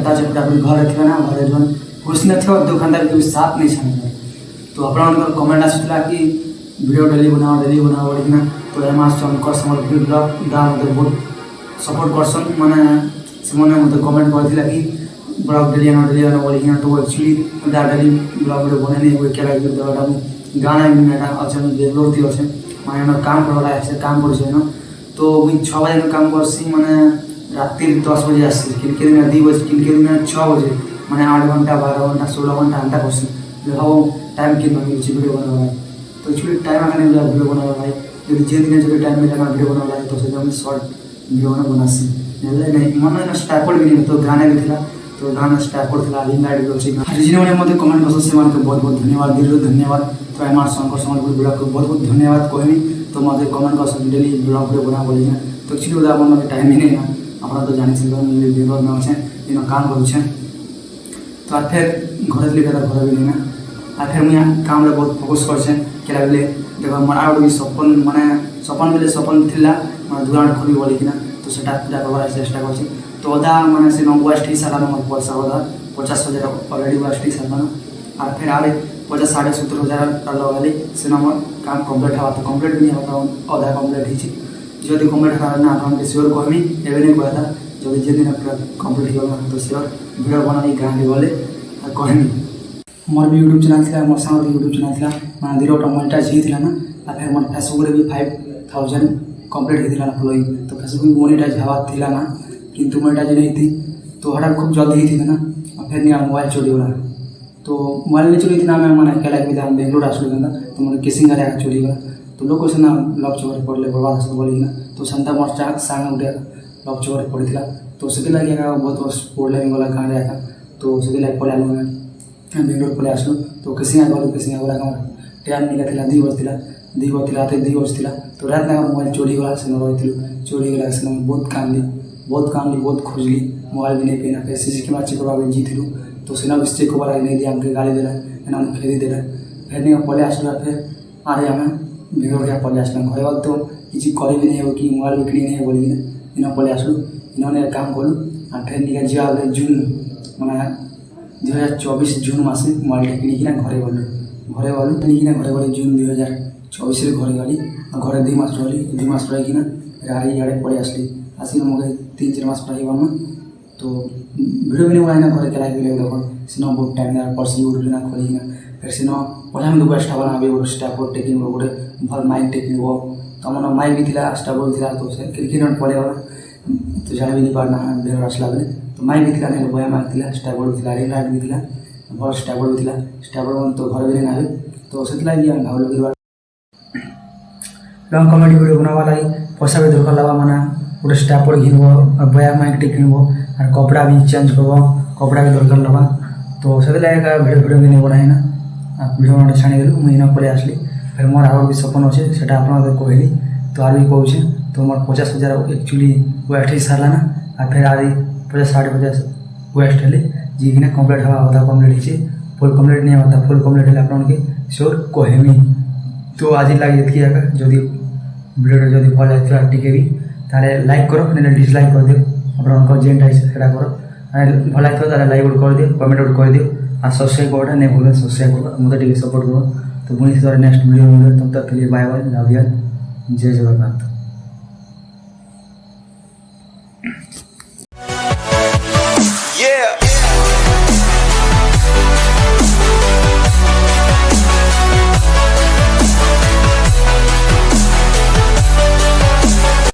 पता है पूरा घर थे ना घर जो खुश न थे और दुकानदार के साथ नहीं छाने तो अपना कमेंट आसूला कि वीडियो डेली बनाओ बोलिकिना तो एम शंकर सम्बलपुर ब्लॉग दा मतलब बहुत सपोर्ट करसन माने से मतलब कमेंट करथिला कि ब्लॉग डेली आना बोलिकिना तो एक्चुअली दा डेली ब्लॉग वीडियो बने नहीं हुए केला कि देवाटा गाना मेटा अच्छा बेंगलोर थी अच्छे माने काम करवाला है काम कर ना तो मुझे 6 बजे में काम करसी माने रात 10 बजे आसी किनके दिन 2 बजे किनके दिन 6 बजे माने 8 घंटा 12 घंटा 16 घंटा अंडा करसी हाँ टाइम कि मिली वीडियो बना तो एक्चुअली टाइम आगे वीडियो बना भाई यदि जे दिन जो टाइम मिले वीडियो बना तो से शॉर्ट वीडियो बनासी नहीं मन स्टार्ट भी नहीं तो गाना भी था तो गाना स्टार्ट था रिंगाइड भी अच्छे जिन्होंने मत कमेंट कर से बहुत बहुत धन्यवाद दिल धन्यवाद तो एम शंकर सम्बलपुर ब्लॉग को बहुत बहुत धन्यवाद कहमी तो मत कमेंट कर डेली ब्लॉग वीडियो बना बोली तो एक्चुअली उदा मन टाइम ही नहीं ना अपना तो जानी बेंगलोर में अच्छे इन काम करुचे तो आ फिर घर लेकर घर भी नहीं आ फिर मुझे काम बहुत फोकस करछे केला बेले देखो मोर आउट भी सपन माने सपन बेले सपन थिला माने दुकान खोली बोलिकिना तो सेटा पूरा करबार चेष्टा करछे तो अदा माने से 90 साल मोर पैसा अदा 50,000 ऑलरेडी वास्टी साल आ फिर आरे 50,70,000 लगाली से मोर काम कंप्लीट हवा तो कंप्लीट भी नहीं होता अधा कंप्लीट ही जदि कंप्लीट हवा ना अपन श्योर कहमी एबे नहीं कहता जदि जे दिन पूरा कंप्लीट हो तो श्योर वीडियो बनाई गाँव गले कहमी मोर भी यूट्यूब चैनल था मोर साथ यूट्यूब चैनल था मैं 0 मोनेटाइज ही ना आ फिर मोर फेसबुक रे भी 5,000 कंप्लीट होता फॉलोइंग तो फेसबुक मोनेटाइज हवा थिला ना किंतु मोनेटाइज नहीं थी तो हठात खूब जल्दी ही थी ना फिर नहीं मोबाइल चोरी होला तो मोबाइल नहीं चोरी थी ना मैं मैंने केला कि बेंगलोर आसलू क्या तो मैंने किसिंग गाड़ी चोरी गला तो लोग से ना लक चोरी पड़े बर्बाद से बोली ना तो संता मोर सांग उठे लक चोरी पड़ता तो से लगे बहुत वर्ष प्रॉब्लम गला कहाँ जाएगा तो से लगे पड़े आलू बेंगलोर पड़े आसलू तो किसिंग गलू किसिंग गला टाइम निकला 2 बजे रात 2 बजे तो रात में मोबाइल चोरी गला से रही चोरी गला से बहुत कानली बहुत खोजली मोबाइल भी नहीं पेना फिर सीसी कैमरा चेक करवा जीतलू तो सेना भी चेक करवा नहीं दिया हमके गाली देला एना फेरी देला फिर नहीं पड़े आसला फिर आरे हमें बेंगलोर के पड़े आसला घर बात तो किसी करे भी नहीं हो कि मोबाइल बिक्री नहीं बोली इन पड़े आसलू इन्होंने काम करूँ और फिर निका जा जून मैं 2024 जून मसे मोबाइल किनिकिना घरे गलु किनिकिना घरे गली जून 2024 घरे गली घरे 2 मास रही 2 मास रहीकिना फिर इे पड़े आसली आसिक मुझे 3-4 मास पढ़ी ना तो वीडियो भी नहीं बनाई ना घर के लाइक देख सीना बहुत टाइम पड़सी यूट्यूब ना खोलिना फिर सीना पढ़ा में दुगो स्टाफ बना स्टाफ टेक्निक गोटे भल माइक टेक्निक तो मन माइक भी थी स्टाफ भी तो से क्रिकेट पड़े तो जाने भी नहीं पारना बेंगलोर आसला बेले तो माइक भी थी बया माइक थी स्टाफ भी थी रिंग लाइट भी थी भल स्टाफ भी थी स्टाफ तो घर भी नहीं तो से भाव लंग कमेडी वीडियो बनावा लगी पैसा भी दरकार लगा माना गोटे स्टाफ घिनब और बया माइक टे किनब और कपड़ा भी चेंज करब कपड़ा भी दरकार लगा तो से वीडियो भी नहीं बनाई ना वीडियो बना छाणीदेलु मुझे पड़े आसली फिर मोर आगे भी सपन अच्छे से कहली तो आर भी कहे तो मोर 50,000 एक्चुअली वेस्ट ही सारा ना और फिर आदि 50-50 वेस्ट हेले जीकिना कम्प्लीट हवा अधा कम्प्लीट हो फुल कम्प्लीट नहीं होता फुल कम्प्लीट हेल्ले आपन श्योर कहमी तो आज लगे ये जदि वीडियो जब भल जाता टे भी ताले लाइक करो नहीं डिसलाइक कर दियो आप जेनटा सेटा कर भल लगता है लाइक कर दियो कमेंट कर दियो और सब्सक्राइब करोटा नहीं भूल सब्सक्राइब करो मतलब टे सपोर्ट करो तो पुणी नेक्स्ट वीडियो मिले तब तक के लिए बाय बाय लव यू जय जगन्नाथ।